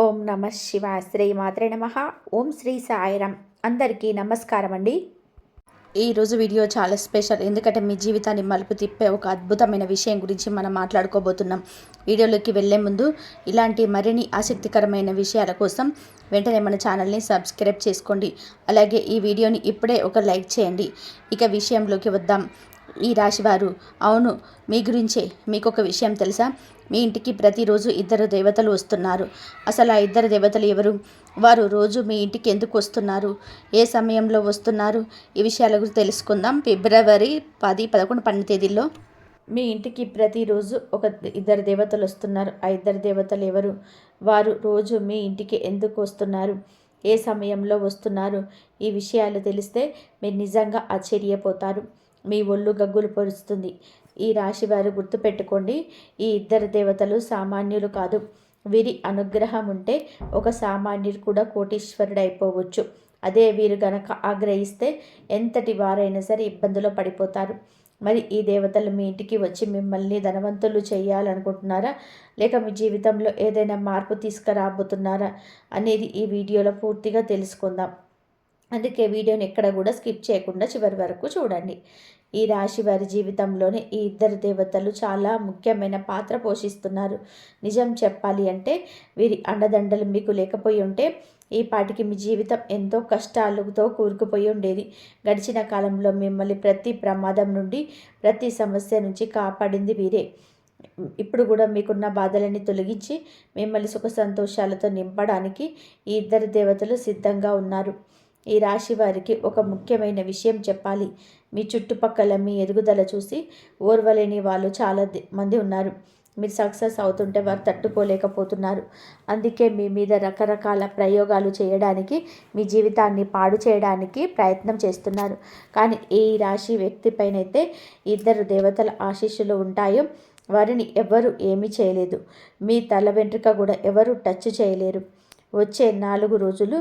ఓం నమ శివాయ. శ్రీ మాత్రే నమ. ఓం శ్రీ సాయిరామ్. అందరికీ నమస్కారం అండి. ఈరోజు వీడియో చాలా స్పెషల్, ఎందుకంటే మీ జీవితాన్ని మలుపు తిప్పే ఒక అద్భుతమైన విషయం గురించి మనం మాట్లాడుకోబోతున్నాం. వీడియోలోకి వెళ్ళే ముందు ఇలాంటి మరిన్ని ఆసక్తికరమైన విషయాల కోసం వెంటనే మన ఛానల్ని సబ్స్క్రైబ్ చేసుకోండి. అలాగే ఈ వీడియోని ఇప్పుడే ఒక లైక్ చేయండి. ఇక విషయంలోకి వద్దాం. ఈ రాశివారు, అవును, మీ గురించే. మీకు ఒక విషయం తెలుసా? మీ ఇంటికి ప్రతిరోజు ఇద్దరు దేవతలు వస్తున్నారు. అసలు ఆ ఇద్దరు దేవతలు ఎవరు? వారు రోజు మీ ఇంటికి ఎందుకు వస్తున్నారు? ఏ సమయంలో వస్తున్నారు? ఈ విషయాల గురించి తెలుసుకుందాం. ఫిబ్రవరి 10, 11, 12 తేదీల్లో మీ ఇంటికి ప్రతిరోజు ఇద్దరు దేవతలు వస్తున్నారు. ఆ ఇద్దరు దేవతలు ఎవరు? వారు రోజు మీ ఇంటికి ఎందుకు వస్తున్నారు? ఏ సమయంలో వస్తున్నారు? ఈ విషయాలు తెలిస్తే మీరు నిజంగా ఆశ్చర్యపోతారు. మీ ఒళ్ళు గగ్గులు పొరుస్తుంది. ఈ రాశి వారు గుర్తుపెట్టుకోండి, ఈ ఇద్దరు దేవతలు సామాన్యులు కాదు. వీరి అనుగ్రహం ఉంటే ఒక సామాన్యుడు కూడా కోటీశ్వరుడు అయిపోవచ్చు. అదే వీరు గనక ఆగ్రహిస్తే ఎంతటి వారైనా సరే ఇబ్బందులో పడిపోతారు. మరి ఈ దేవతలు మీ ఇంటికి వచ్చి మిమ్మల్ని ధనవంతులు చేయాలనుకుంటున్నారా, లేక మీ జీవితంలో ఏదైనా మార్పు తీసుకురాబోతున్నారా అనేది ఈ వీడియోలో పూర్తిగా తెలుసుకుందాం. అందుకే వీడియోని ఎక్కడ కూడా స్కిప్ చేయకుండా చివరి వరకు చూడండి. ఈ రాశి వారి జీవితంలోనే ఈ ఇద్దరు దేవతలు చాలా ముఖ్యమైన పాత్ర పోషిస్తున్నారు. నిజం చెప్పాలి అంటే వీరి అండదండలు మీకు లేకపోయి ఉంటే ఈ పాటికి మీ జీవితం ఎంతో కష్టాలతో కూరుకుపోయి ఉండేది. గడిచిన కాలంలో మిమ్మల్ని ప్రతి ప్రమాదం నుండి, ప్రతి సమస్య నుంచి కాపాడింది వీరే. ఇప్పుడు కూడా మీకున్న బాధలని తొలగించి మిమ్మల్ని సుఖ సంతోషాలతో నింపడానికి ఈ ఇద్దరు దేవతలు సిద్ధంగా ఉన్నారు. ఈ రాశి వారికి ఒక ముఖ్యమైన విషయం చెప్పాలి. మీ చుట్టుపక్కల మీ ఎదుగుదల చూసి ఓర్వలేని వాళ్ళు చాలా మంది ఉన్నారు. మీరు సక్సెస్ అవుతుంటే వారు తట్టుకోలేకపోతున్నారు. అందుకే మీ మీద రకరకాల ప్రయోగాలు చేయడానికి, మీ జీవితాన్ని పాడు చేయడానికి ప్రయత్నం చేస్తున్నారు. కానీ ఈ రాశి వ్యక్తి పైనైతే ఇద్దరు దేవతల ఆశీస్సులు ఉంటాయో వారిని ఎవరు ఏమీ చేయలేదు. మీ తల వెంట్రుక కూడా ఎవరు టచ్ చేయలేరు. వచ్చే 4 రోజులు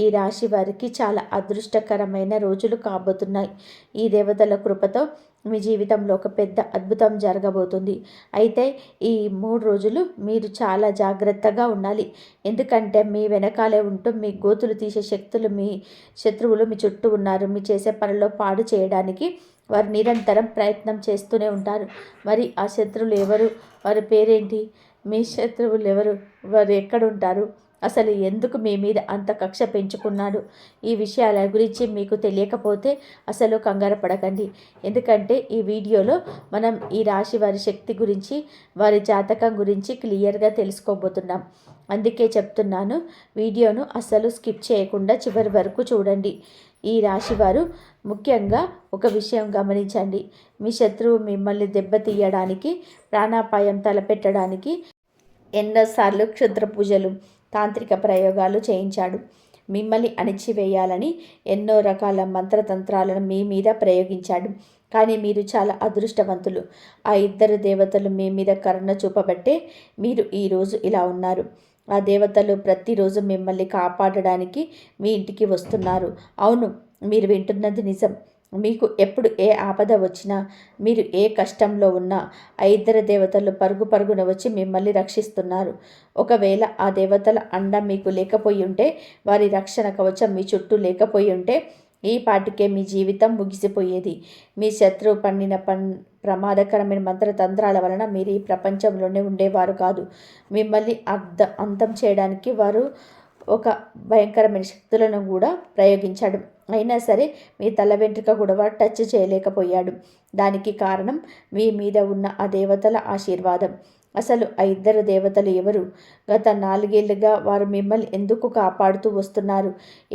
ఈ రాశి వారికి చాలా అదృష్టకరమైన రోజులు కాబోతున్నాయి. ఈ దేవతల కృపతో మీ జీవితంలో ఒక పెద్ద అద్భుతం జరగబోతుంది. అయితే ఈ 3 రోజులు మీరు చాలా జాగ్రత్తగా ఉండాలి. ఎందుకంటే మీ వెనకాలే ఉంటూ మీ గోతులు తీసే శత్రువులు మీ చుట్టూ ఉన్నారు. మీ చేసే పనిలో పాడు చేయడానికి వారు నిరంతరం ప్రయత్నం చేస్తూనే ఉంటారు. మరి ఆ శత్రువులు ఎవరు? వారి పేరేంటి? మీ శత్రువులు ఎవరు? వారు ఎక్కడుంటారు? అసలు ఎందుకు మీ మీద అంత కక్ష పెంచుకున్నాడు? ఈ విషయాల గురించి మీకు తెలియకపోతే అసలు కంగారు పడకండి. ఎందుకంటే ఈ వీడియోలో మనం ఈ రాశి వారి శక్తి గురించి, వారి జాతకం గురించి క్లియర్గా తెలుసుకోబోతున్నాం. అందుకే చెప్తున్నాను, వీడియోను అసలు స్కిప్ చేయకుండా చివరి వరకు చూడండి. ఈ రాశివారు ముఖ్యంగా ఒక విషయం గమనించండి. మీ శత్రువు మిమ్మల్ని దెబ్బతీయడానికి, ప్రాణాపాయం తలపెట్టడానికి ఎన్నోసార్లు క్షుద్ర పూజలు, తాంత్రిక ప్రయోగాలు చేయించాడు. మిమ్మల్ని అణిచివేయాలని ఎన్నో రకాల మంత్రతంత్రాలను మీ మీద ప్రయోగించాడు. కానీ మీరు చాలా అదృష్టవంతులు. ఆ ఇద్దరు దేవతలు మీ మీద కరుణ చూపబట్టే మీరు ఈరోజు ఇలా ఉన్నారు. ఆ దేవతలు ప్రతిరోజు మిమ్మల్ని కాపాడడానికి మీ ఇంటికి వస్తున్నారు. అవును, మీరు వింటున్నది నిజం. మీకు ఎప్పుడు ఏ ఆపద వచ్చినా, మీరు ఏ కష్టంలో ఉన్నా ఆ ఇద్దరు దేవతలు పరుగు పరుగున వచ్చి మిమ్మల్ని రక్షిస్తున్నారు. ఒకవేళ ఆ దేవతల అండ మీకు లేకపోయి ఉంటే, వారి రక్షణ కవచం మీ చుట్టూ లేకపోయి ఉంటే ఈ పాటికే మీ జీవితం ముగిసిపోయేది. మీ శత్రువు పన్నిన ప్రమాదకరమైన మంత్రతంత్రాల వలన మీరు ఈ ప్రపంచంలోనే ఉండేవారు కాదు. మిమ్మల్ని అంతం చేయడానికి వారు ఒక భయంకరమైన శక్తులను కూడా ప్రయోగించాడు. అయినా సరే మీ తల వెంట్రుక కూడా వాడు టచ్ చేయలేకపోయాడు. దానికి కారణం మీ మీద ఉన్న ఆ దేవతల ఆశీర్వాదం. అసలు ఆ ఇద్దరు దేవతలు ఎవరు? గత 4 ఏళ్లుగా వారు మిమ్మల్ని ఎందుకు కాపాడుతూ వస్తున్నారు?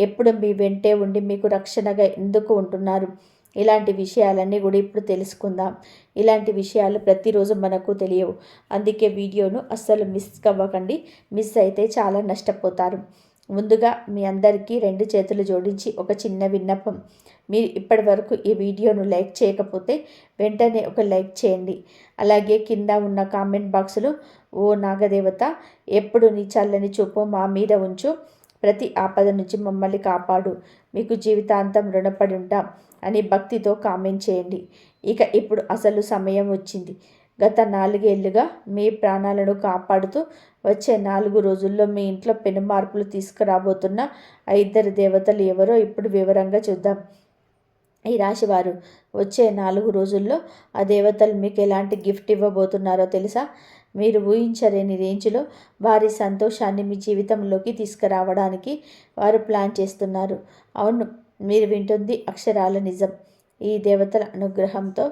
ఎప్పుడు మీ వెంటే ఉండి మీకు రక్షణగా ఎందుకు ఉంటున్నారు? ఇలాంటి విషయాలన్నీ కూడా ఇప్పుడు తెలుసుకుందాం. ఇలాంటి విషయాలు ప్రతిరోజు మనకు తెలియవు. అందుకే వీడియోను అస్సలు మిస్ అవ్వకండి. మిస్ అయితే చాలా నష్టపోతారు. ముందుగా మీ అందరికీ 2 చేతులు జోడించి ఒక చిన్న విన్నపం. మీరు ఇప్పటి వరకు ఈ వీడియోను లైక్ చేయకపోతే వెంటనే ఒక లైక్ చేయండి. అలాగే కింద ఉన్న కామెంట్ బాక్స్లో, ఓ నాగదేవత, ఎప్పుడు నీ చల్లని చూపు మా మీద ఉంచు, ప్రతి ఆపద నుంచి మమ్మల్ని కాపాడు, మీకు జీవితాంతం రుణపడి ఉంటాం అని భక్తితో కామెంట్ చేయండి. ఇక ఇప్పుడు అసలు సమయం వచ్చింది. గత 4 ఏళ్లుగా మీ ప్రాణాలను కాపాడుతూ వచ్చే 4 రోజుల్లో మీ ఇంట్లో పెను మార్పులు తీసుకురాబోతున్న ఆ ఇద్దరు దేవతలు ఎవరో ఇప్పుడు వివరంగా చూద్దాం. ఈ రాశివారు వచ్చే 4 రోజుల్లో ఆ దేవతలు మీకు ఎలాంటి గిఫ్ట్ ఇవ్వబోతున్నారో తెలుసా? మీరు ఊహించలేని రేంజ్లో వారి సంతోషాన్ని మీ జీవితంలోకి తీసుకురావడానికి వారు ప్లాన్ చేస్తున్నారు. అవును, మీరు వింటుంది అక్షరాల నిజం. ఈ దేవతల అనుగ్రహంతో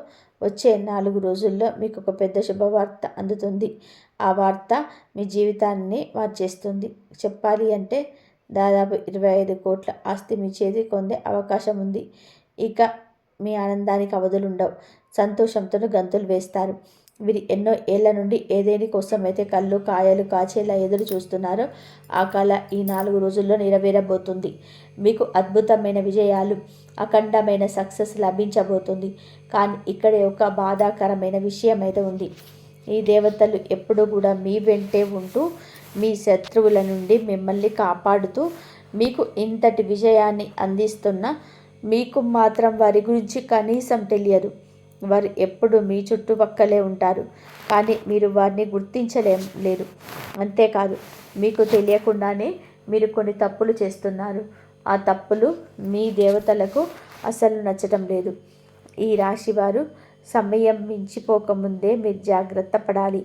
వచ్చే 4 రోజుల్లో మీకు ఒక పెద్ద శుభవార్త అందుతుంది. ఆ వార్త మీ జీవితాన్ని మార్చేస్తుంది. చెప్పాలి అంటే దాదాపు 25 కోట్ల ఆస్తి మీ చేతికి పొందే అవకాశం ఉంది. ఇక మీ ఆనందానికి అవధులుండవు. సంతోషంతో గంతులు వేస్తారు. వీరు ఎన్నో ఏళ్ల నుండి ఏదేని కోసమైతే కళ్ళు కాయలు కాచేలా ఎదురు చూస్తున్నారో ఆ కళ ఈ 4 రోజుల్లో నెరవేరబోతుంది. మీకు అద్భుతమైన విజయాలు, అఖండమైన సక్సెస్ లభించబోతుంది. కానీ ఇక్కడే ఒక బాధాకరమైన విషయం అయితే ఉంది. ఈ దేవతలు ఎప్పుడూ కూడా మీ వెంటే ఉంటూ మీ శత్రువుల నుండి మిమ్మల్ని కాపాడుతూ మీకు ఇంతటి విజయాన్ని అందిస్తున్న మీకు మాత్రం వారి గురించి కనీసం తెలియదు. వారు ఎప్పుడు మీ చుట్టుపక్కలే ఉంటారు, కానీ మీరు వారిని లేదు. అంతేకాదు, మీకు తెలియకుండానే మీరు కొన్ని తప్పులు చేస్తున్నారు. ఆ తప్పులు మీ దేవతలకు అసలు నచ్చటం లేదు. ఈ రాశివారు సమయం మించిపోకముందే మీరు జాగ్రత్త పడాలి.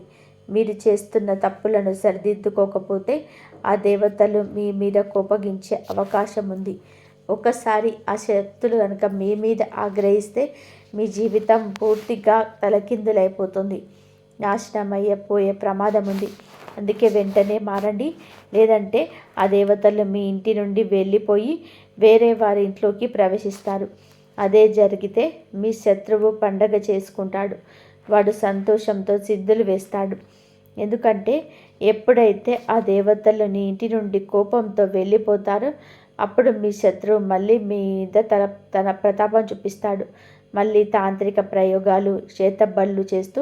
మీరు చేస్తున్న తప్పులను సరిదిద్దుకోకపోతే ఆ దేవతలు మీ మీద కోపగించే అవకాశం ఉంది. ఒకసారి ఆ శక్తులు కనుక మీ మీద ఆగ్రహిస్తే మీ జీవితం పూర్తిగా తలకిందులైపోతుంది. నాశనమయ్యే ప్రమాదం ఉంది. అందుకే వెంటనే మారండి. లేదంటే ఆ దేవతలు మీ ఇంటి నుండి వెళ్ళిపోయి వేరే వారి ఇంట్లోకి ప్రవేశిస్తారు. అదే జరిగితే మీ శత్రువు పండగ చేసుకుంటాడు. వాడు సంతోషంతో సిద్ధులు వేస్తాడు. ఎందుకంటే ఎప్పుడైతే ఆ దేవతలు నీ ఇంటి నుండి కోపంతో వెళ్ళిపోతారో అప్పుడు మీ శత్రువు మళ్ళీ మీద తన ప్రతాపం చూపిస్తాడు. మళ్ళీ తాంత్రిక ప్రయోగాలు, చేతబళ్ళు చేస్తూ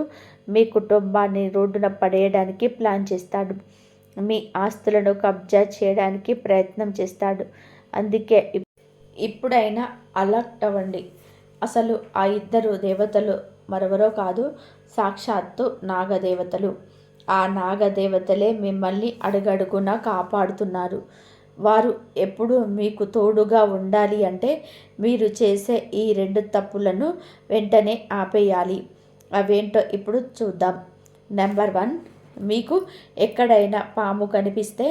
మీ కుటుంబాన్ని రోడ్డున పడేయడానికి ప్లాన్ చేస్తాడు. మీ ఆస్తులను కబ్జా చేయడానికి ప్రయత్నం చేస్తాడు. అందుకే ఇప్పుడైనా అలర్ట్ అవ్వండి. అసలు ఆ ఇద్దరు దేవతలు మరెవరో కాదు, సాక్షాత్తు నాగదేవతలు. ఆ నాగదేవతలే మిమ్మల్ని అడుగడుగునా కాపాడుతున్నారు. వారు ఎప్పుడు మీకు తోడుగా ఉండాలి అంటే మీరు చేసే ఈ 2 తప్పులను వెంటనే ఆపేయాలి. అవేంటో ఇప్పుడు చూద్దాం. నెంబర్ 1, మీకు ఎక్కడైనా పాము కనిపిస్తే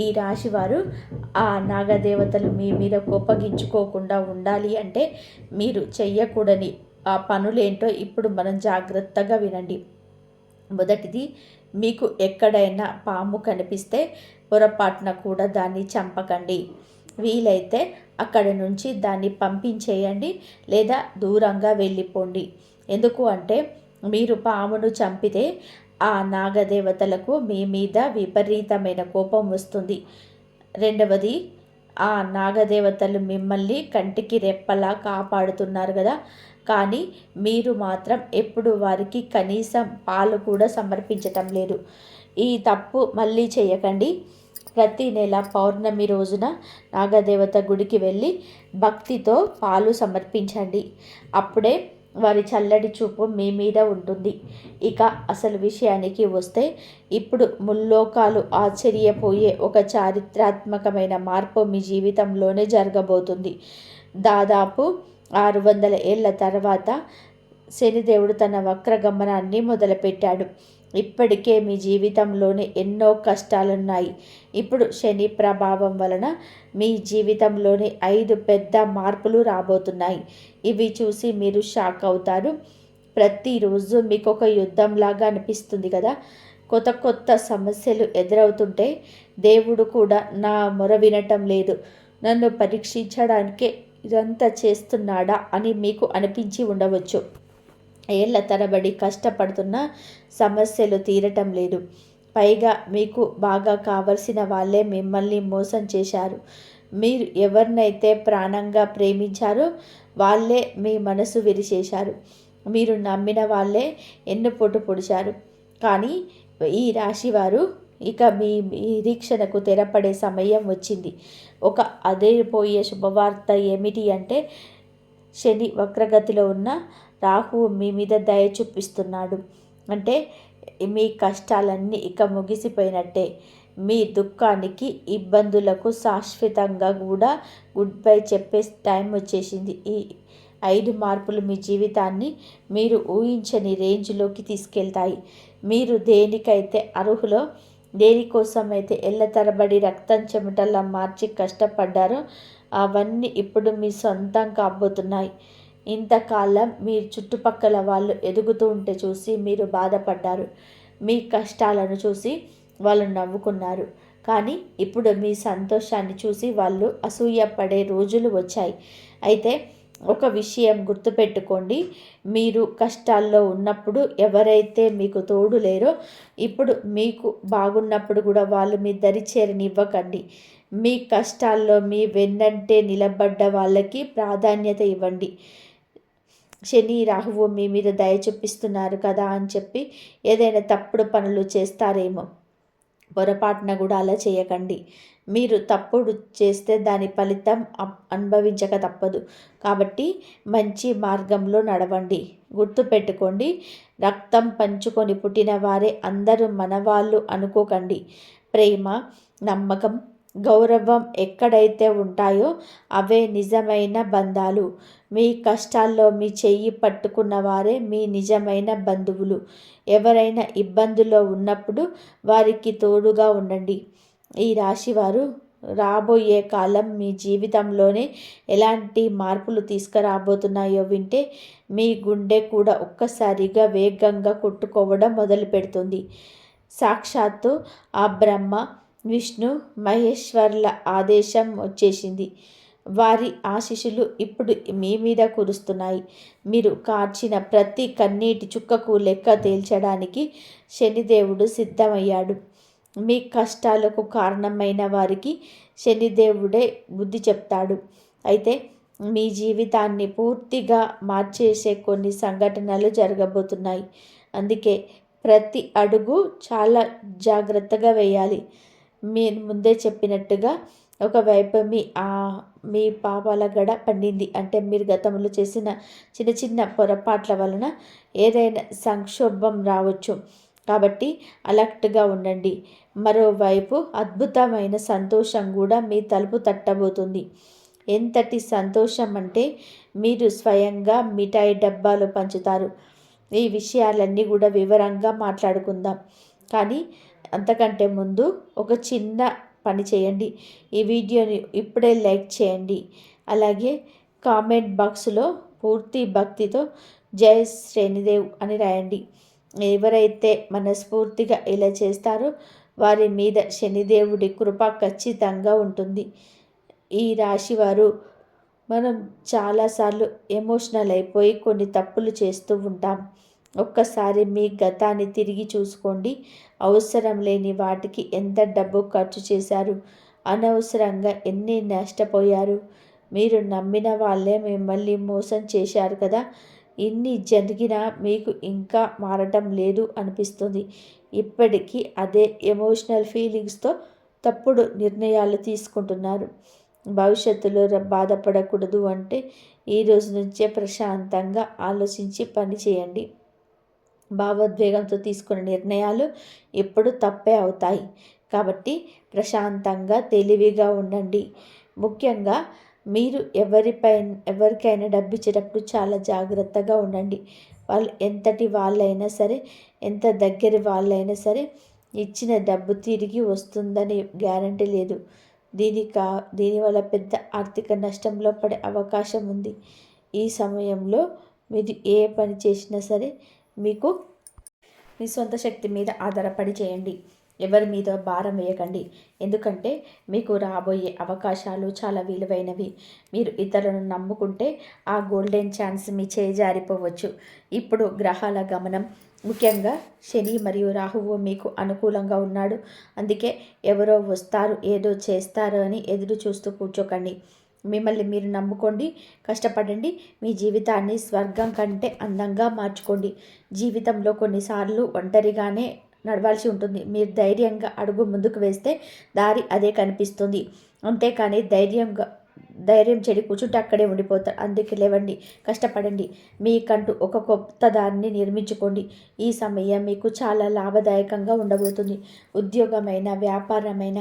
ఈ రాశివారు ఆ నాగదేవతలు మీ మీద కోపగించుకోకుండా ఉండాలి అంటే మీరు చెయ్యకూడని ఆ పనులేంటో ఇప్పుడు మనం జాగ్రత్తగా వినండి. మొదటిది, మీకు ఎక్కడైనా పాము కనిపిస్తే పొరపాటున కూడా దాన్ని చంపకండి. వీలైతే అక్కడి నుంచి దాన్ని పంపించేయండి లేదా దూరంగా వెళ్ళిపోండి. ఎందుకు అంటే మీరు పామును చంపితే ఆ నాగదేవతలకు మీ మీద విపరీతమైన కోపం వస్తుంది. రెండవది, ఆ నాగదేవతలు మిమ్మల్ని కంటికి రెప్పలా కాపాడుతున్నారు కదా, కానీ మీరు మాత్రం ఎప్పుడు వారికి కనీసం పాలు కూడా సమర్పించటం లేదు. ఈ తప్పు మళ్ళీ చేయకండి. ప్రతి నెల పౌర్ణమి రోజున నాగదేవత గుడికి వెళ్ళి భక్తితో పాలు సమర్పించండి. అప్పుడే వారి చల్లటి చూపు మీ మీద ఉంటుంది. ఇక అసలు విషయానికి వస్తే ఇప్పుడు ముల్లోకాలు ఆశ్చర్యపోయే ఒక చారిత్రాత్మకమైన మార్పు మీ జీవితంలోనే జరగబోతుంది. దాదాపు 600 ఏళ్ల తర్వాత శనిదేవుడు తన వక్రగమనాన్ని మొదలుపెట్టాడు. ఇప్పటికే మీ జీవితంలోనే ఎన్నో కష్టాలున్నాయి. ఇప్పుడు శని ప్రభావం వలన మీ జీవితంలోని 5 పెద్ద మార్పులు రాబోతున్నాయి. ఇవి చూసి మీరు షాక్ అవుతారు. ప్రతిరోజు మీకు ఒక యుద్ధంలాగా అనిపిస్తుంది కదా. కొత్త కొత్త సమస్యలు ఎదురవుతుంటే దేవుడు కూడా నా మొర వినటం లేదు, నన్ను పరీక్షించడానికే ఇదంతా చేస్తున్నాడా అని మీకు అనిపించి ఉండవచ్చు. ఏళ్ల తరబడి కష్టపడుతున్న సమస్యలు తీరటం లేదు. పైగా మీకు బాగా కావలసిన వాళ్ళే మిమ్మల్ని మోసం చేశారు. మీరు ఎవరినైతే ప్రాణంగా ప్రేమించారో వాళ్ళే మీ మనసు విరిచేశారు. మీరు నమ్మిన వాళ్ళే ఎన్నుపోటు పొడిచారు. కానీ ఈ రాశివారు ఇక మీ నిరీక్షణకు తెరపడే సమయం వచ్చింది. ఒక అదిరిపోయే శుభవార్త ఏమిటి అంటే శని వక్రగతిలో ఉన్న రాహువు మీ మీద దయ చూపిస్తున్నాడు. అంటే మీ కష్టాలన్నీ ఇక ముగిసిపోయినట్టే. మీ దుఃఖానికి, ఇబ్బందులకు శాశ్వతంగా కూడా గుడ్ బై చెప్పే టైం వచ్చేసింది. ఈ 5 మార్పులు మీ జీవితాన్ని మీరు ఊహించని రేంజ్లోకి తీసుకెళ్తాయి. మీరు దేనికైతే అర్హులో, దేనికోసమైతే ఏళ్ల తరబడి రక్తం చెమటలా మార్చి కష్టపడ్డారో అవన్నీ ఇప్పుడు మీ సొంతం కాబోతున్నాయి. ఇంతకాలం మీ చుట్టుపక్కల వాళ్ళు ఎదుగుతూ ఉంటే చూసి మీరు బాధపడ్డారు. మీ కష్టాలను చూసి వాళ్ళు నవ్వుకున్నారు. కానీ ఇప్పుడు మీ సంతోషాన్ని చూసి వాళ్ళు అసూయపడే రోజులు వచ్చాయి. అయితే ఒక విషయం గుర్తుపెట్టుకోండి, మీరు కష్టాల్లో ఉన్నప్పుడు ఎవరైతే మీకు తోడు లేరో, ఇప్పుడు మీకు బాగున్నప్పుడు కూడా వాళ్ళు మీ దరి చేరనివ్వకండి. మీ కష్టాల్లో మీ వెన్నంటే నిలబడ్డ వాళ్ళకి ప్రాధాన్యత ఇవ్వండి. శని రాహువు మీ మీద దయ చూపిస్తున్నారు కదా అని చెప్పి ఏదైనా తప్పుడు పనులు చేస్తారేమో, పొరపాటున కూడా అలా చేయకండి. మీరు తప్పుడు చేస్తే దాని ఫలితం అనుభవించక తప్పదు. కాబట్టి మంచి మార్గంలో నడవండి. గుర్తుపెట్టుకోండి, రక్తం పంచుకొని పుట్టిన వారే అందరూ మనవాళ్ళు అనుకోకండి. ప్రేమ, నమ్మకం, గౌరవం ఎక్కడైతే ఉంటాయో అవే నిజమైన బంధాలు. మీ కష్టాల్లో మీ చెయ్యి పట్టుకున్న వారే మీ నిజమైన బంధువులు. ఎవరైనా ఇబ్బందుల్లో ఉన్నప్పుడు వారికి తోడుగా ఉండండి. ఈ రాశివారు రాబోయే కాలం మీ జీవితంలోనే ఎలాంటి మార్పులు తీసుకురాబోతున్నాయో వింటే మీ గుండె కూడా ఒక్కసారిగా వేగంగా కొట్టుకోవడం మొదలు పెడుతుంది. సాక్షాత్తు ఆ బ్రహ్మ, విష్ణు, మహేశ్వర్ల ఆదేశం వచ్చేసింది. వారి ఆశీస్సులు ఇప్పుడు మీ మీద కురుస్తున్నాయి. మీరు కార్చిన ప్రతి కన్నీటి చుక్కకు లెక్క తేల్చడానికి శనిదేవుడు సిద్ధమయ్యాడు. మీ కష్టాలకు కారణమైన వారికి శనిదేవుడే బుద్ధి చెప్తాడు. అయితే మీ జీవితాన్ని పూర్తిగా మార్చేసే కొన్ని సంఘటనలు జరగబోతున్నాయి. అందుకే ప్రతి అడుగు చాలా జాగ్రత్తగా వేయాలి. మీరు ముందే చెప్పినట్టుగా ఒకవైపు మీ పాపాల గడ పండింది. అంటే మీరు గతంలో చేసిన చిన్న చిన్న పొరపాట్ల వలన ఏదైనా సంక్షోభం రావచ్చు. కాబట్టి అలర్ట్గా ఉండండి. మరోవైపు అద్భుతమైన సంతోషం కూడా మీ తలుపు తట్టబోతుంది. ఎంతటి సంతోషం అంటే మీరు స్వయంగా మిఠాయి డబ్బాలు పంచుతారు. ఈ విషయాలన్నీ కూడా వివరంగా మాట్లాడుకుందాం. కానీ అంతకంటే ముందు ఒక చిన్న పని చేయండి. ఈ వీడియోని ఇప్పుడే లైక్ చేయండి. అలాగే కామెంట్ బాక్స్లో పూర్తి భక్తితో జై శనిదేవ్ అని రాయండి. ఎవరైతే మనస్ఫూర్తిగా ఇలా చేస్తారో వారి మీద శనిదేవుడి కృప ఖచ్చితంగా ఉంటుంది. ఈ రాశివారు మనం చాలాసార్లు ఎమోషనల్ అయిపోయి కొన్ని తప్పులు చేస్తూ ఉంటాం. ఒక్కసారి మీ గతాన్ని తిరిగి చూసుకోండి. అవసరం లేని వాటికి ఎంత డబ్బు ఖర్చు చేశారు, అనవసరంగా ఎన్ని నష్టపోయారు. మీరు నమ్మిన వాళ్ళే మిమ్మల్ని మోసం చేశారు కదా. ఇన్ని జరిగినా మీకు ఇంకా మారటం లేదు అనిపిస్తుంది. ఇప్పటికీ అదే ఎమోషనల్ ఫీలింగ్స్తో తప్పుడు నిర్ణయాలు తీసుకుంటున్నారు. భవిష్యత్తులో బాధపడకూడదు అంటే ఈ రోజు నుంచే ప్రశాంతంగా ఆలోచించి పని చేయండి. భావోద్వేగంతో తీసుకున్న నిర్ణయాలు ఎప్పుడు తప్పే అవుతాయి. కాబట్టి ప్రశాంతంగా తెలివిగా ఉండండి. ముఖ్యంగా మీరు ఎవరికైనా డబ్బు ఇచ్చేటప్పుడు చాలా జాగ్రత్తగా ఉండండి. వాళ్ళు ఎంతటి వాళ్ళైనా సరే, ఎంత దగ్గర వాళ్ళైనా సరే ఇచ్చిన డబ్బు తిరిగి వస్తుందని గ్యారంటీ లేదు. దీనివల్ల పెద్ద ఆర్థిక నష్టంలో పడే అవకాశం ఉంది. ఈ సమయంలో మీరు ఏ పని చేసినా సరే మీకు మీ సొంత శక్తి మీద ఆధారపడి చేయండి. ఎవరి మీద భారం వేయకండి. ఎందుకంటే మీకు రాబోయే అవకాశాలు చాలా విలువైనవి. మీరు ఇతరులను నమ్ముకుంటే ఆ గోల్డెన్ ఛాన్స్ మీ చేయి జారిపోవచ్చు. ఇప్పుడు గ్రహాల గమనం, ముఖ్యంగా శని మరియు రాహువు మీకు అనుకూలంగా ఉన్నాడు. అందుకే ఎవరో వస్తారు, ఏదో చేస్తారు అని ఎదురు చూస్తూ కూర్చోకండి. మిమ్మల్ని మీరు నమ్ముకోండి, కష్టపడండి. మీ జీవితాన్ని స్వర్గం కంటే అందంగా మార్చుకోండి. జీవితంలో కొన్నిసార్లు ఒంటరిగానే నడవాల్సి ఉంటుంది. మీరు ధైర్యంగా అడుగు ముందుకు వేస్తే దారి అదే కనిపిస్తుంది. అంతేకాని ధైర్యంగా ధైర్యం చెడి కూర్చుంటే అక్కడే ఉండిపోతారు. అందుకే లేవండి, కష్టపడండి, మీకంటూ ఒక కొత్త దాన్ని నిర్మించుకోండి. ఈ సమయం మీకు చాలా లాభదాయకంగా ఉండబోతుంది. ఉద్యోగమైన, వ్యాపారమైన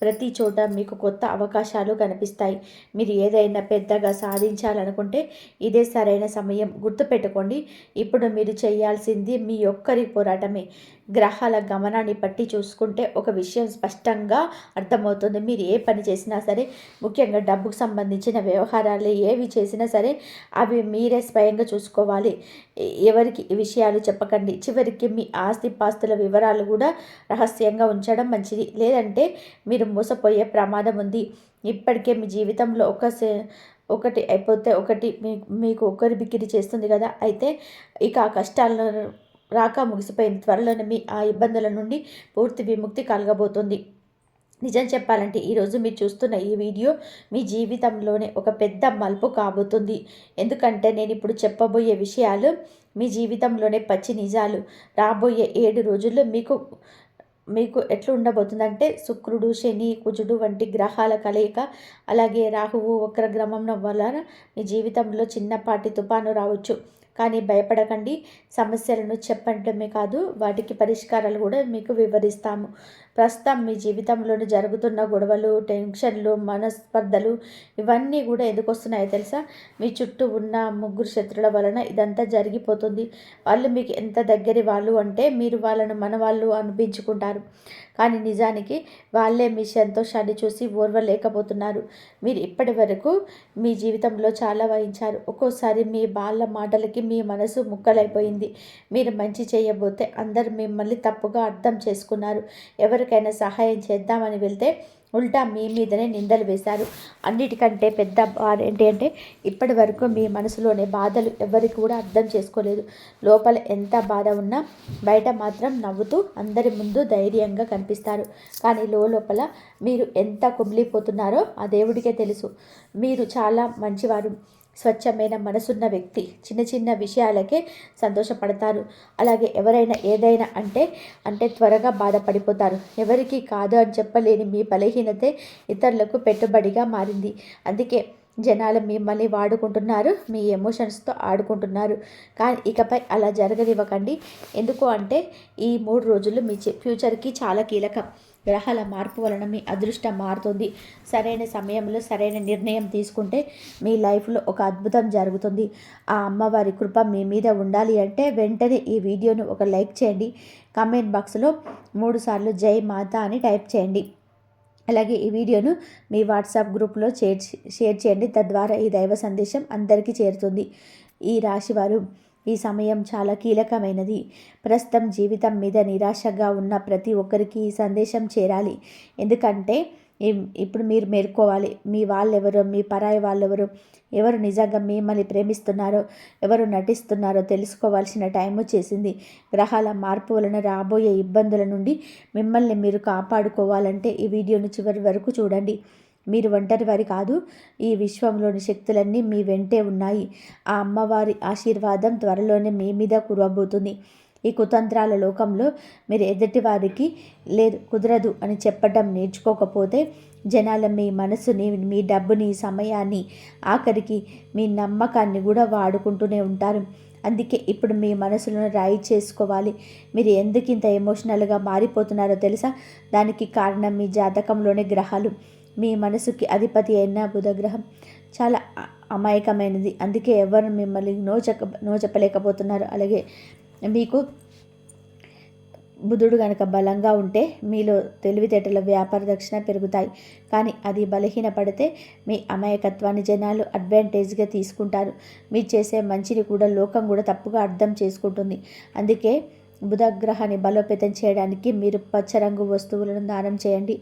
ప్రతి చోట మీకు కొత్త అవకాశాలు కనిపిస్తాయి. మీరు ఏదైనా పెద్దగా సాధించాలనుకుంటే ఇదే సరైన సమయం. గుర్తుపెట్టుకోండి, ఇప్పుడు మీరు చేయాల్సింది మీ ఒక్కరి పోరాటమే. గ్రహాల గమనాన్ని బట్టి చూసుకుంటే ఒక విషయం స్పష్టంగా అర్థమవుతుంది. మీరు ఏ పని చేసినా సరే, ముఖ్యంగా డబ్బుకు సంబంధించిన వ్యవహారాలు ఏవి చేసినా సరే అవి మీరే స్వయంగా చూసుకోవాలి. ఎవరికి ఈ విషయాలు చెప్పకండి. చివరికి మీ ఆస్తిపాస్తుల వివరాలు కూడా రహస్యంగా ఉంచడం మంచిది. లేదంటే మీరు మోసపోయే ప్రమాదం ఉంది. ఇప్పటికే మీ జీవితంలో ఒకటి అయిపోతే ఒకటి మీకు ఒకరి బిక్కిరి చేస్తుంది కదా. అయితే ఇక ఆ కష్టాలను రాక ముగిసిపోయింది. త్వరలోనే మీ ఆ ఇబ్బందుల నుండి పూర్తి విముక్తి కలగబోతుంది. నిజం చెప్పాలంటే ఈరోజు మీరు చూస్తున్న ఈ వీడియో మీ జీవితంలోనే ఒక పెద్ద మలుపు కాబోతుంది. ఎందుకంటే నేను ఇప్పుడు చెప్పబోయే విషయాలు మీ జీవితంలోనే పచ్చి నిజాలు. రాబోయే 7 రోజుల్లో మీకు మీకు ఎట్లా ఉండబోతుందంటే శుక్రుడు, శని, కుజుడు వంటి గ్రహాల కలయిక, అలాగే రాహువు వక్రగ్రమం వలన మీ జీవితంలో చిన్నపాటి తుఫాను రావచ్చు. కానీ భయపడకండి. సమస్యలను చెప్పడమే కాదు, వాటికి పరిష్కారాలు కూడా మీకు వివరిస్తాము. ప్రస్తుతం మీ జీవితంలోని జరుగుతున్న గొడవలు, టెన్షన్లు, మనస్పర్ధలు ఇవన్నీ కూడా ఎందుకు వస్తున్నాయో తెలుసా? మీ చుట్టూ ఉన్న 3 శత్రుల వలన ఇదంతా జరిగిపోతుంది. వాళ్ళు మీకు ఎంత దగ్గరి వాళ్ళు అంటే మీరు వాళ్ళను మన వాళ్ళు అనిపించుకుంటారు. కానీ నిజానికి వాళ్ళే మీ సంతోషాన్ని చూసి ఓర్వలేకపోతున్నారు. మీరు ఇప్పటి వరకు మీ జీవితంలో చాలా వహించారు. ఒక్కోసారి మీ వాళ్ళ మాటలకి మీ మనసు ముక్కలైపోయింది. మీరు మంచి చేయబోతే అందరు మిమ్మల్ని తప్పుగా అర్థం చేసుకున్నారు. ఎవరికైనా సహాయం చేద్దామని వెళ్తే ఉల్టా మీ మీదనే నిందలు వేశారు. అన్నిటికంటే పెద్ద బాధ ఏంటి అంటే ఇప్పటి వరకు మీ మనసులోని బాధలు ఎవరికి కూడా అర్థం చేసుకోలేదు. లోపల ఎంత బాధ ఉన్నా బయట మాత్రం నవ్వుతూ అందరి ముందు ధైర్యంగా కనిపిస్తారు. కానీ లోపల మీరు ఎంత కుమిలిపోతున్నారో ఆ దేవుడికే తెలుసు. మీరు చాలా మంచివారు, స్వచ్ఛమైన మనసున్న వ్యక్తి. చిన్న చిన్న విషయాలకే సంతోషపడతారు. అలాగే ఎవరైనా ఏదైనా అంటే త్వరగా బాధపడిపోతారు. ఎవరికి కాదు అని చెప్పలేని మీ బలహీనతే ఇతరులకు పెట్టుబడిగా మారింది. అందుకే జనాలు మిమ్మల్ని వాడుకుంటున్నారు, మీ ఎమోషన్స్తో ఆడుకుంటున్నారు. కానీ ఇకపై అలా జరగనివ్వకండి. ఎందుకు అంటే ఈ 3 రోజులు మీ ఫ్యూచర్కి చాలా కీలకం. గ్రహాల మార్పు వలన మీ అదృష్టం మారుతుంది. సరైన సమయంలో సరైన నిర్ణయం తీసుకుంటే మీ లైఫ్లో ఒక అద్భుతం జరుగుతుంది. ఆ అమ్మవారి కృప మీ మీద ఉండాలి అంటే వెంటనే ఈ వీడియోను ఒక లైక్ చేయండి. కామెంట్ బాక్స్లో 3 సార్లు జై మాత అని టైప్ చేయండి. అలాగే ఈ వీడియోను మీ వాట్సాప్ గ్రూప్లో షేర్ చేయండి. తద్వారా ఈ దైవ సందేశం అందరికీ చేరుతుంది. ఈ రాశివారు ఈ సమయం చాలా కీలకమైనది. ప్రస్తుతం జీవితం మీద నిరాశగా ఉన్న ప్రతి ఒక్కరికి ఈ సందేశం చేరాలి. ఎందుకంటే ఇప్పుడు మీరు మేల్కోవాలి. మీ వాళ్ళెవరో, మీ పరాయి వాళ్ళెవరో, ఎవరు నిజంగా మిమ్మల్ని ప్రేమిస్తున్నారో, ఎవరు నటిస్తున్నారో తెలుసుకోవాల్సిన టైం వచ్చేసింది. గ్రహాల మార్పు వలన రాబోయే ఇబ్బందుల నుండి మిమ్మల్ని మీరు కాపాడుకోవాలంటే ఈ వీడియోను చివరి వరకు చూడండి. మీరు ఒంటరి వారి కాదు. ఈ విశ్వంలోని శక్తులన్నీ మీ వెంటే ఉన్నాయి. ఆ అమ్మవారి ఆశీర్వాదం త్వరలోనే మీ మీద కురవబోతుంది. ఈ కుతంత్రాల లోకంలో మీరు ఎదుటి వారికి లేదు, కుదరదు అని చెప్పడం నేర్చుకోకపోతే జనాల మీ మనసుని, మీ డబ్బుని, సమయాన్ని, ఆఖరికి మీ నమ్మకాన్ని కూడా వాడుకుంటూనే ఉంటారు. అందుకే ఇప్పుడు మీ మనసులను రాయి చేసుకోవాలి. మీరు ఎందుకు ఇంత ఎమోషనల్గా మారిపోతున్నారో తెలుసా? దానికి కారణం మీ జాతకంలోని గ్రహాలు. మీ మనసుకి అధిపతి అయిన బుధగ్రహం చాలా అమాయకమైనది. అందుకే ఎవరు మిమ్మల్ని నో చెప్పలేకపోతున్నారు. అలాగే మీకు బుధుడు కనుక బలంగా ఉంటే మీలో తెలివితేటల వ్యాపార దక్షిణ పెరుగుతాయి. కానీ అది బలహీనపడితే మీ అమాయకత్వాన్ని జనాలు అడ్వాంటేజ్గా తీసుకుంటారు. మీరు చేసే మంచిని కూడా లోకం కూడా తప్పుగా అర్థం చేసుకుంటుంది. అందుకే బుధగ్రహాన్ని బలోపేతం చేయడానికి మీరు పచ్చరంగు వస్తువులను దానం చేయండి.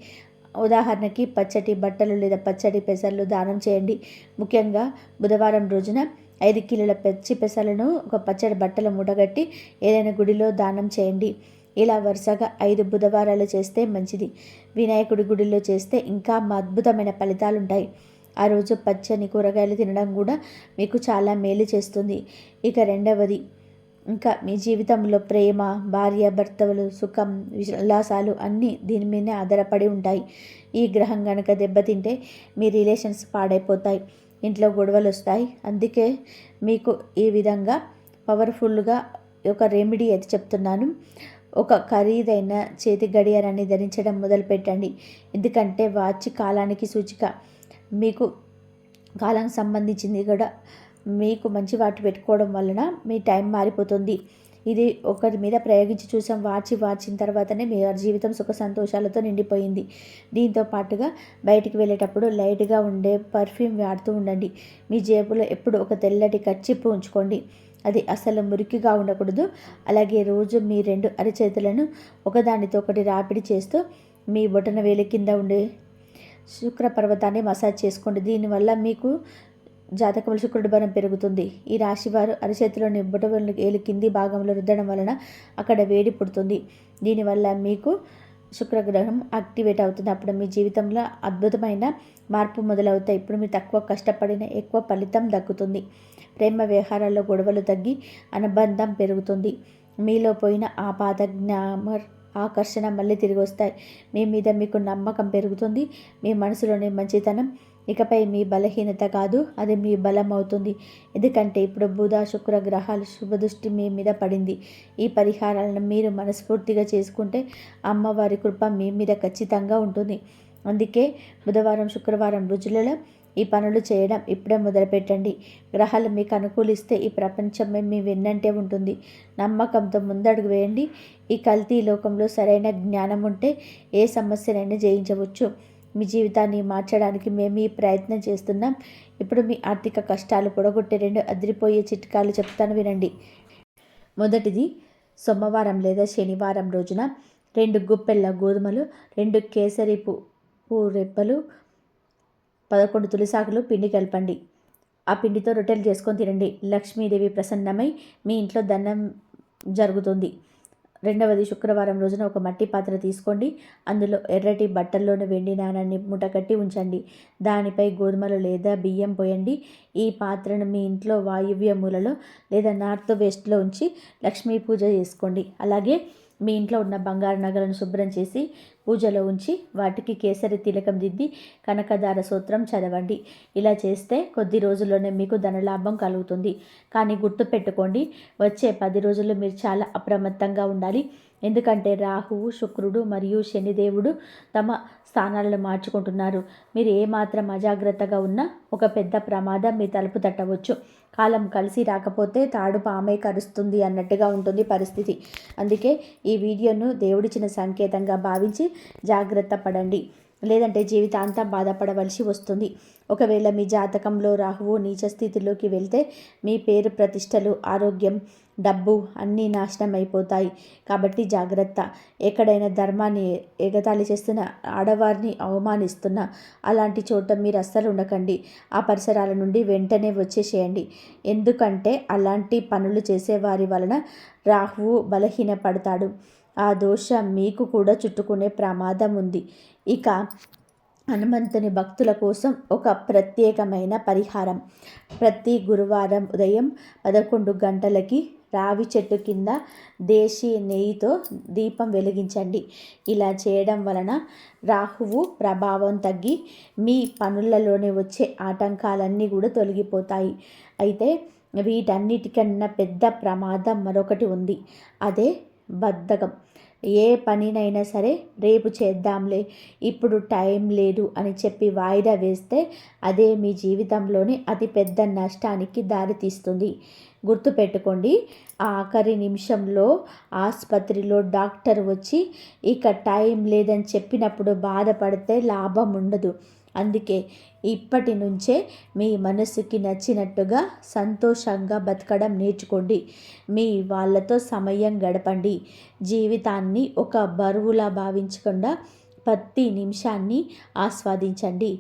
ఉదాహరణకి పచ్చటి బట్టలు లేదా పచ్చడి పెసర్లు దానం చేయండి. ముఖ్యంగా బుధవారం రోజున 5 కిలోల పచ్చి పెసలను ఒక పచ్చడి బట్టలు మూటగట్టి ఏదైనా గుడిలో దానం చేయండి. ఇలా వరుసగా 5 బుధవారాలు చేస్తే మంచిది. వినాయకుడి గుడిలో చేస్తే ఇంకా అద్భుతమైన ఫలితాలు ఉంటాయి. ఆ రోజు పచ్చని కూరగాయలు తినడం కూడా మీకు చాలా మేలు చేస్తుంది. ఇక రెండవది, ఇంకా మీ జీవితంలో ప్రేమ, భార్యాభర్తలు, సుఖం, ఉల్లాసాలు అన్నీ దీని మీదనే ఆధారపడి ఉంటాయి. ఈ గ్రహం కనుక దెబ్బతింటే మీ రిలేషన్స్ పాడైపోతాయి, ఇంట్లో గొడవలు వస్తాయి. అందుకే మీకు ఈ విధంగా పవర్ఫుల్గా ఒక రెమెడీ అయితే చెప్తున్నాను. ఒక ఖరీదైన చేతి గడియారాన్ని ధరించడం మొదలుపెట్టండి. ఎందుకంటే వాచ్ కాలానికి సూచిక. మీకు కాలానికి సంబంధించింది కూడా మీకు మంచి వాటి పెట్టుకోవడం వలన మీ టైం మారిపోతుంది. ఇది ఒకరి మీద ప్రయోగించి చూసాం. వాచిన తర్వాతనే మీ జీవితం సుఖ సంతోషాలతో నిండిపోయింది. దీంతో పాటుగా బయటికి వెళ్ళేటప్పుడు లైట్గా ఉండే పర్ఫ్యూమ్ వాడుతూ ఉండండి. మీ జేబులో ఎప్పుడు ఒక తెల్లటి కర్చీపు ఉంచుకోండి. అది అసలు మురికిగా ఉండకూడదు. అలాగే రోజు మీ 2 అరచేతులను ఒకదానితో ఒకటి రాపిడి చేస్తూ మీ బొటన వేలి కింద ఉండే శుక్ర పర్వతాన్ని మసాజ్ చేసుకోండి. దీనివల్ల మీకు జాతకంలో శుక్రుడి బలం పెరుగుతుంది. ఈ రాశివారు అరచేతిలోని బొటన వేలి కింది భాగంలో రుద్దడం వలన అక్కడ వేడి పుడుతుంది. దీనివల్ల మీకు శుక్రగ్రహం యాక్టివేట్ అవుతుంది. అప్పుడు మీ జీవితంలో అద్భుతమైన మార్పు మొదలవుతాయి. ఇప్పుడు మీరు తక్కువ కష్టపడిన ఎక్కువ ఫలితం దక్కుతుంది. ప్రేమ వ్యవహారాల్లో గొడవలు తగ్గి అనుబంధం పెరుగుతుంది. మీలో పోయిన ఆ పాత గ్లామర్, ఆకర్షణ మళ్ళీ తిరిగి వస్తాయి. మీ మీద మీకు నమ్మకం పెరుగుతుంది. మీ మనసులోని మంచితనం ఇకపై మీ బలహీనత కాదు, అది మీ బలం అవుతుంది. ఎందుకంటే ఇప్పుడు బుధ, శుక్ర గ్రహాలు శుభదృష్టి మీ మీద పడింది. ఈ పరిహారాలను మీరు మనస్ఫూర్తిగా చేసుకుంటే అమ్మవారి కృప మీ మీద ఖచ్చితంగా ఉంటుంది. అందుకే బుధవారం, శుక్రవారం రోజులలో ఈ పనులు చేయడం ఇప్పుడే మొదలుపెట్టండి. గ్రహాలు మీకు అనుకూలిస్తే ఈ ప్రపంచమే మీ వెన్నంటే ఉంటుంది. నమ్మకంతో ముందడుగు వేయండి. ఈ కల్తీ లోకంలో సరైన జ్ఞానం ఉంటే ఏ సమస్యనైనా జయించవచ్చు. మీ జీవితాన్ని మార్చడానికి మేము ఈ ప్రయత్నం చేస్తున్నాం. ఇప్పుడు మీ ఆర్థిక కష్టాలు పొడగొట్టే 2 అదిరిపోయే చిట్కాలు చెప్తాను, వినండి. మొదటిది, సోమవారం లేదా శనివారం రోజున 2 గుప్పెళ్ళ గోధుమలు, 2 కేసరి పువ్వు రెబ్బలు, 11 తులసాకులు పిండి కలపండి. ఆ పిండితో రొట్టెలు చేసుకొని తినండి. లక్ష్మీదేవి ప్రసన్నమై మీ ఇంట్లో ధనం జరుగుతుంది. రెండవది, శుక్రవారం రోజున ఒక మట్టి పాత్ర తీసుకోండి. అందులో ఎర్రటి బట్టల్లోని వెండి నాణాన్ని మూటకట్టి ఉంచండి. దానిపై గోధుమలు లేదా బియ్యం పోయండి. ఈ పాత్రను మీ ఇంట్లో వాయువ్య మూలలో లేదా నార్త్ వెస్ట్లో ఉంచి లక్ష్మీ పూజ చేసుకోండి. అలాగే మీ ఇంట్లో ఉన్న బంగారు నగలను శుభ్రం చేసి పూజలో ఉంచి వాటికి కేసరి తిలకం దిద్ది కనకదార సూత్రం చదవండి. ఇలా చేస్తే కొద్ది రోజుల్లోనే మీకు ధనలాభం కలుగుతుంది. కానీ గుర్తుపెట్టుకోండి, వచ్చే 10 రోజులు మీరు చాలా అప్రమత్తంగా ఉండాలి. ఎందుకంటే రాహువు, శుక్రుడు మరియు శనిదేవుడు తమ స్థానాలను మార్చుకుంటున్నారు. మీరు ఏమాత్రం అజాగ్రత్తగా ఉన్నా ఒక పెద్ద ప్రమాదం మీ తలుపు తట్టవచ్చు. కాలం కలిసి రాకపోతే తాడు పామై కరుస్తుంది అన్నట్టుగా ఉంటుంది పరిస్థితి. అందుకే ఈ వీడియోను దేవుడిచ్చిన సంకేతంగా భావించి జాగ్రత్త పడండి. లేదంటే జీవితాంతం బాధపడవలసి వస్తుంది. ఒకవేళ మీ జాతకంలో రాహువు నీచ స్థితిలోకి వెళ్తే మీ పేరు ప్రతిష్టలు, ఆరోగ్యం, డబ్బు అన్నీ నాశనం అయిపోతాయి. కాబట్టి జాగ్రత్త. ఎక్కడైనా ధర్మాన్ని ఎగతాళి చేస్తున్న, ఆడవారిని అవమానిస్తున్న అలాంటి చోట మీరు అస్సలు ఉండకండి. ఆ పరిసరాల నుండి వెంటనే వచ్చేసేయండి. ఎందుకంటే అలాంటి పనులు చేసేవారి వలన రాహువు బలహీనపడతాడు. ఆ దోషం మీకు కూడా చుట్టుకునే ప్రమాదం ఉంది. ఇక హనుమంతుని భక్తుల కోసం ఒక ప్రత్యేకమైన పరిహారం. ప్రతి గురువారం ఉదయం 11 గంటలకి రావి చెట్టు కింద దేశీ నెయ్యితో దీపం వెలిగించండి. ఇలా చేయడం వలన రాహువు ప్రభావం తగ్గి మీ పనులలోనే వచ్చే ఆటంకాలన్నీ కూడా తొలగిపోతాయి. అయితే వీటన్నిటికన్నా పెద్ద ప్రమాదం మరొకటి ఉంది. అదే బద్ధకం. ఏ పనినైనా సరే రేపు చేద్దాంలే, ఇప్పుడు టైం లేదు అని చెప్పి వాయిదా వేస్తే అదే మీ జీవితంలోని అతిపెద్ద నష్టానికి దారితీస్తుంది. గుర్తుపెట్టుకోండి, ఆఖరి నిమిషంలో ఆసుపత్రిలో డాక్టర్ వచ్చి ఇక టైం లేదని చెప్పినప్పుడు బాధపడితే లాభం ఉండదు. అందుకే ఇప్పటి నుంచే మీ మనసుకి నచ్చినట్టుగా సంతోషంగా బతకడం నేర్చుకోండి. మీ వాళ్ళతో సమయం గడపండి. జీవితాన్ని ఒక బరువులా భావించకుండా ప్రతి నిమిషాన్ని ఆస్వాదించండి.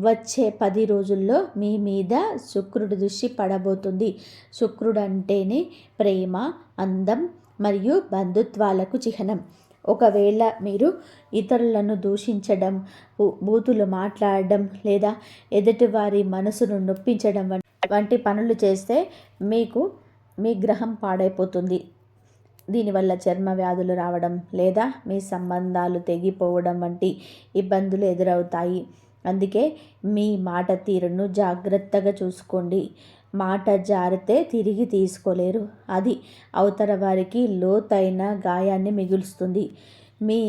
వచ్చే 10 రోజుల్లో మీ మీద శుక్రుడి దృష్టి పడబోతుంది. శుక్రుడు అంటేనే ప్రేమ, అందం మరియు బంధుత్వాలకు చిహ్నం. ఒకవేళ మీరు ఇతరులను దూషించడం, బూతులు మాట్లాడడం లేదా ఎదుటివారి మనసును నొప్పించడం వంటి పనులు చేస్తే మీకు మీ గ్రహం పాడైపోతుంది. దీనివల్ల చర్మ వ్యాధులు రావడం లేదా మీ సంబంధాలు తెగిపోవడం వంటి ఇబ్బందులు ఎదురవుతాయి. అందుకే మీ మాట తీరును జాగ్రత్తగా చూసుకోండి. మాట జారితే తిరిగి తీసుకోలేరు. అది అవతల వారికి లోతైన గాయాన్ని మిగులుస్తుంది. మీ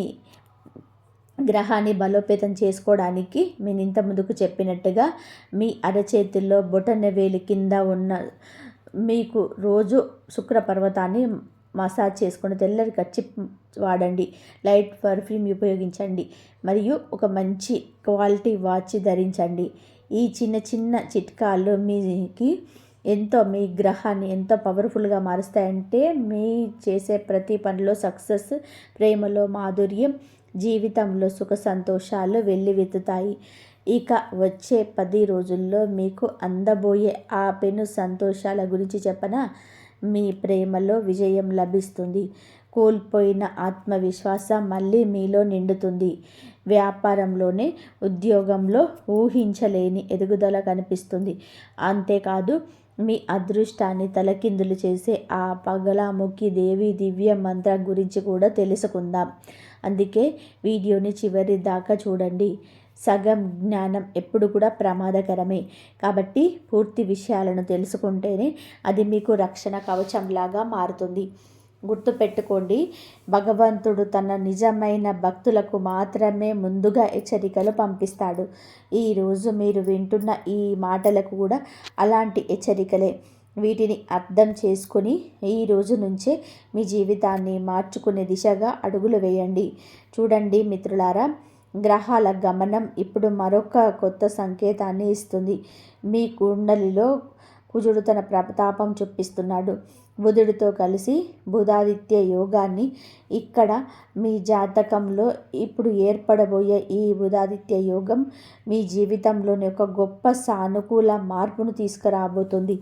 గ్రహాన్ని బలోపేతం చేసుకోవడానికి నేను ఇంత ముందుకు చెప్పినట్టుగా మీ అరచేతుల్లో బొటనవేలు కింద ఉన్న మీకు రోజు శుక్ర పర్వతాన్ని మసాజ్ చేసుకుని తెల్లటి కర్చీఫ్ వాడండి. లైట్ పర్ఫ్యూమ్ ఉపయోగించండి. మరియు ఒక మంచి క్వాలిటీ వాచ్ ధరించండి. ఈ చిన్న చిన్న చిట్కాలు మీకు మీ గ్రహాన్ని ఎంతో పవర్ఫుల్గా మారుస్తాయంటే మీ చేసే ప్రతి పనిలో సక్సెస్, ప్రేమలో మాధుర్యం, జీవితంలో సుఖ సంతోషాలు వెల్లివెత్తుతాయి. ఇక వచ్చే 10 రోజుల్లో మీకు అందబోయే ఆ పెను సంతోషాల గురించి చెప్పనా? మీ ప్రేమలో విజయం లభిస్తుంది. కోల్పోయిన ఆత్మవిశ్వాసం మళ్ళీ మీలో నిండుతుంది. వ్యాపారంలోనే, ఉద్యోగంలో ఊహించలేని ఎదుగుదల కనిపిస్తుంది. అంతేకాదు, మీ అదృష్టాన్ని తలకిందులు చేసే ఆ పగలాముఖి దేవి దివ్య మంత్రం గురించి కూడా తెలుసుకుందాం. అందుకే వీడియోని చివరి దాకా చూడండి. సగం జ్ఞానం ఎప్పుడు కూడా ప్రమాదకరమే. కాబట్టి పూర్తి విషయాలను తెలుసుకుంటేనే అది మీకు రక్షణ కవచంలాగా మారుతుంది. గుర్తుపెట్టుకోండి, భగవంతుడు తన నిజమైన భక్తులకు మాత్రమే ముందుగా హెచ్చరికలు పంపిస్తాడు. ఈరోజు మీరు వింటున్న ఈ మాటలకు కూడా అలాంటి హెచ్చరికలే. వీటిని అర్థం చేసుకుని ఈ రోజు నుంచే మీ జీవితాన్ని మార్చుకునే దిశగా అడుగులు వేయండి. చూడండి మిత్రులారా, గ్రహాల గమనం ఇప్పుడు మరొక కొత్త సంకేతాన్ని ఇస్తుంది. మీ కుండలిలో కుజుడు తన ప్రతాపం చూపిస్తున్నాడు. బుధుడితో కలిసి బుధాదిత్య యోగాన్ని ఇక్కడ మీ జాతకంలో ఇప్పుడు ఏర్పడబోయే ఈ బుధాదిత్య యోగం మీ జీవితంలోని ఒక గొప్ప సానుకూల మార్పును తీసుకురాబోతుంది.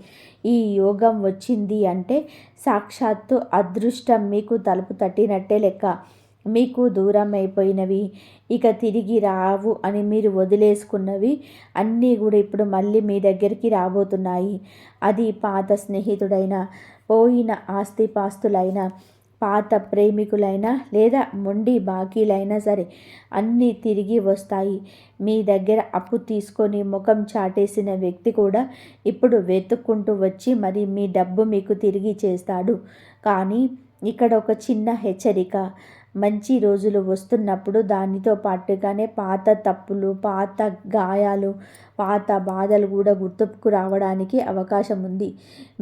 ఈ యోగం వచ్చింది అంటే సాక్షాత్తు అదృష్టం మీకు తలుపు తట్టినట్టే లెక్క. మీకు దూరం అయిపోయినవి, ఇక తిరిగి రావు అని మీరు వదిలేసుకున్నవి అన్నీ కూడా ఇప్పుడు మళ్ళీ మీ దగ్గరికి రాబోతున్నాయి. అది పాత స్నేహితుడైనా, పోయిన ఆస్తిపాస్తులైనా, పాత ప్రేమికులైనా లేదా మొండి బాకీలైనా సరే అన్నీ తిరిగి వస్తాయి. మీ దగ్గర అప్పు తీసుకొని ముఖం చాటేసిన వ్యక్తి కూడా ఇప్పుడు వెతుక్కుంటూ వచ్చి మరి మీ డబ్బు మీకు తిరిగి చేస్తాడు. కానీ ఇక్కడ ఒక చిన్న హెచ్చరిక. మంచి రోజులు వస్తున్నప్పుడు దానితో పాటుగానే పాత తప్పులు, పాత గాయాలు, పాత బాధలు కూడా గుర్తుకు రావడానికి అవకాశం ఉంది.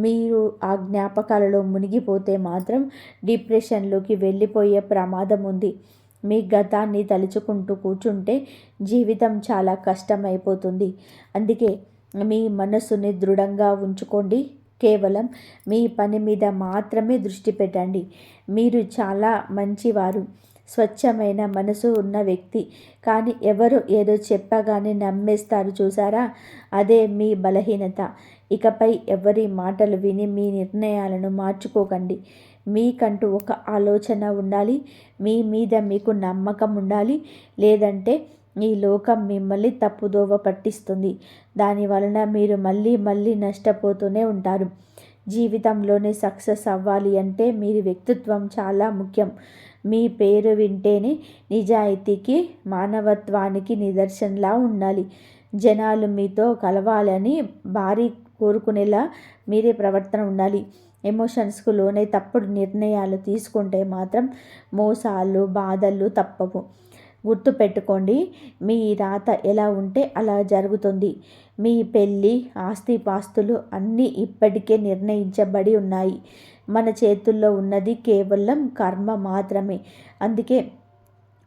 మీరు ఆ జ్ఞాపకాలలో మునిగిపోతే మాత్రం డిప్రెషన్లోకి వెళ్ళిపోయే ప్రమాదం ఉంది. మీ గతాన్ని తలుచుకుంటూ కూర్చుంటే జీవితం చాలా కష్టమైపోతుంది. అందుకే మీ మనసుని దృఢంగా ఉంచుకోండి. కేవలం మీ పని మీద మాత్రమే దృష్టి పెట్టండి. మీరు చాలా మంచివారు, స్వచ్ఛమైన మనసు ఉన్న వ్యక్తి. కానీ ఎవరు ఏదో చెప్పగానే నమ్మేస్తారు చూసారా, అదే మీ బలహీనత. ఇకపై ఎవరి మాటలు విని మీ నిర్ణయాలను మార్చుకోకండి. మీకంటూ ఒక ఆలోచన ఉండాలి. మీ మీద మీకు నమ్మకం ఉండాలి. లేదంటే ఈ లోకం మిమ్మల్ని తప్పుదోవ పట్టిస్తుంది. దాని వలన మీరు మళ్ళీ మళ్ళీ నష్టపోతూనే ఉంటారు. జీవితంలోనే సక్సెస్ అవ్వాలి అంటే మీ వ్యక్తిత్వం చాలా ముఖ్యం. మీ పేరు వింటేనే నిజాయితీకి, మానవత్వానికి నిదర్శనలా ఉండాలి. జనాలు మీతో కలవాలని భారీ కోరుకునేలా మీరే ప్రవర్తన ఉండాలి. ఎమోషన్స్కు లోనై తప్పుడు నిర్ణయాలు తీసుకుంటే మాత్రం మోసాలు, బాధలు తప్పవు. గుర్తుపెట్టుకోండి, మీ రాత ఎలా ఉంటే అలా జరుగుతుంది. మీ పెళ్ళి, ఆస్తిపాస్తులు అన్నీ ఇప్పటికే నిర్ణయించబడి ఉన్నాయి. మన చేతుల్లో ఉన్నది కేవలం కర్మ మాత్రమే. అందుకే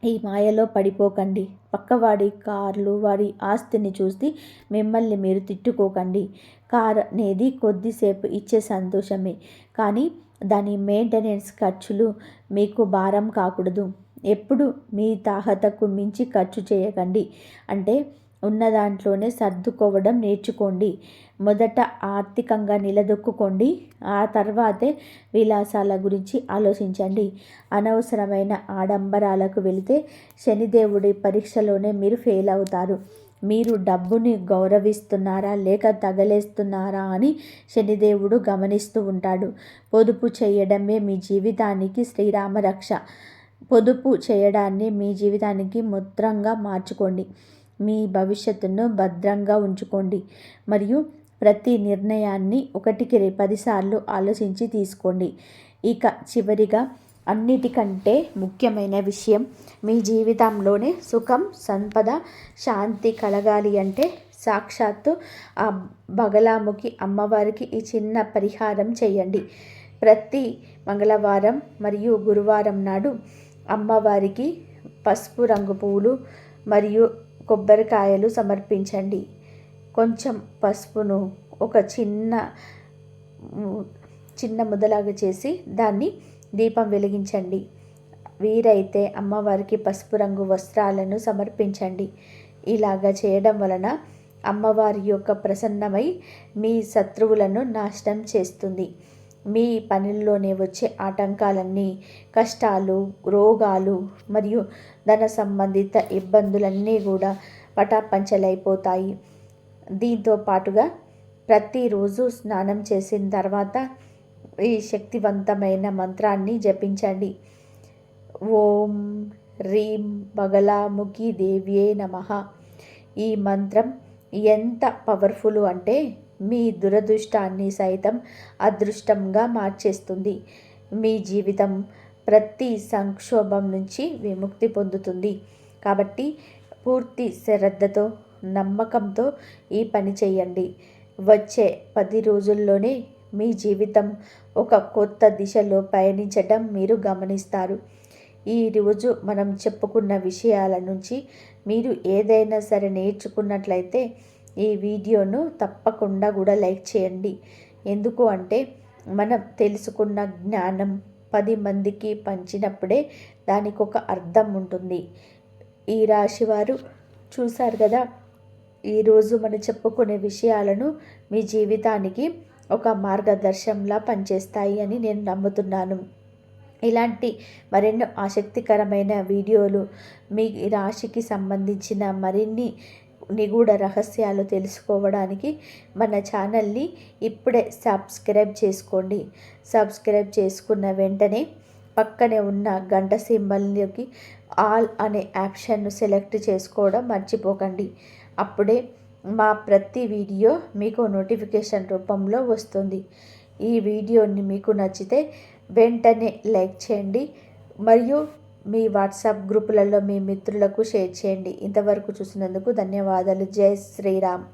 ఈ మాయలో పడిపోకండి. పక్కవాడి కార్లు, వాడి ఆస్తిని చూసి మిమ్మల్ని మీరు తిట్టుకోకండి. కార్ అనేది కొద్దిసేపు ఇచ్చే సంతోషమే, కానీ దాని మెయింటెనెన్స్ ఖర్చులు మీకు భారం కాకూడదు. ఎప్పుడు మీ తాహతకు మించి ఖర్చు చేయకండి. అంటే ఉన్న దాంట్లోనే సర్దుకోవడం నేర్చుకోండి. మొదట ఆర్థికంగా నిలదొక్కుకోండి. ఆ తర్వాతే విలాసాల గురించి ఆలోచించండి. అనవసరమైన ఆడంబరాలకు వెళితే శనిదేవుడి పరీక్షలోనే మీరు ఫెయిల్ అవుతారు. మీరు డబ్బుని గౌరవిస్తున్నారా లేక తగలేస్తున్నారా అని శనిదేవుడు గమనిస్తూ ఉంటాడు. పొదుపు చేయడమే మీ జీవితానికి శ్రీరామ రక్ష. పొదుపు చేయడాన్ని మీ జీవితానికి ముద్రంగా మార్చుకోండి. మీ భవిష్యత్తును భద్రంగా ఉంచుకోండి. మరియు ప్రతి నిర్ణయాన్ని 1కి 10 సార్లు ఆలోచించి తీసుకోండి. ఇక చివరిగా అన్నిటికంటే ముఖ్యమైన విషయం, మీ జీవితంలోనే సుఖం, సంపద, శాంతి కలగాలి అంటే సాక్షాత్తు ఆ బగలాముఖి అమ్మవారికి ఈ చిన్న పరిహారం చేయండి. ప్రతి మంగళవారం మరియు గురువారం నాడు అమ్మవారికి పసుపు రంగు పువ్వులు మరియు కొబ్బరికాయలు సమర్పించండి. కొంచెం పసుపును ఒక చిన్న ముద్దలాగా చేసి దాన్ని దీపం వెలిగించండి. వీరైతే అమ్మవారికి పసుపు రంగు వస్త్రాలను సమర్పించండి. ఇలాగా చేయడం వలన అమ్మవారి యొక్క ప్రసన్నమై మీ శత్రువులను నాశనం చేస్తుంది. మీ పనుల్లోనే వచ్చే ఆటంకాలన్నీ, కష్టాలు, రోగాలు మరియు ధన సంబంధిత ఇబ్బందులన్నీ కూడా పటాపంచలైపోతాయి. దీంతో పాటుగా ప్రతిరోజు స్నానం చేసిన తర్వాత ఈ శక్తివంతమైన మంత్రాన్ని జపించండి. ఓం హ్రీం బగలాముఖి దేవ్యే నమః. ఈ మంత్రం ఎంత పవర్ఫుల్ అంటే మీ దురదృష్టాన్ని సైతం అదృష్టంగా మార్చేస్తుంది. మీ జీవితం ప్రతి సంక్షోభం నుంచి విముక్తి పొందుతుంది. కాబట్టి పూర్తి శ్రద్ధతో, నమ్మకంతో ఈ పని చేయండి. వచ్చే 10 రోజుల్లోనే మీ జీవితం ఒక కొత్త దిశలో పయనించడం మీరు గమనిస్తారు. ఈరోజు మనం చెప్పుకున్న విషయాల నుంచి మీరు ఏదైనా సరే నేర్చుకున్నట్లయితే ఈ వీడియోను తప్పకుండా కూడా లైక్ చేయండి. ఎందుకు అంటే మనం తెలుసుకున్న జ్ఞానం 10 మందికి పంచినప్పుడే దానికి ఒక అర్థం ఉంటుంది. ఈ రాశివారు చూశారు కదా, ఈరోజు మనం చెప్పుకునే విషయాలను మీ జీవితానికి ఒక మార్గదర్శంలా పనిచేస్తాయి అని నేను నమ్ముతున్నాను. ఇలాంటి మరెన్నో ఆసక్తికరమైన వీడియోలు, మీ రాశికి సంబంధించిన మరిన్ని నిగూఢ రహస్యాలు తెలుసుకోవడానికి మన ఛానల్ని ఇప్పుడే సబ్స్క్రైబ్ చేసుకోండి. సబ్స్క్రైబ్ చేసుకున్న వెంటనే పక్కనే ఉన్న గంట సింబల్లోకి ఆల్ అనే ఆప్షన్ను సెలెక్ట్ చేసుకోవడం మర్చిపోకండి. అప్పుడే మా ప్రతి వీడియో మీకు నోటిఫికేషన్ రూపంలో వస్తుంది. ఈ వీడియోని మీకు నచ్చితే వెంటనే లైక్ చేయండి మరియు మీ వాట్సాప్ గ్రూపులలో మీ మిత్రులకు షేర్ చేయండి. ఇంతవరకు చూసినందుకు ధన్యవాదాలు. జై శ్రీరామ్.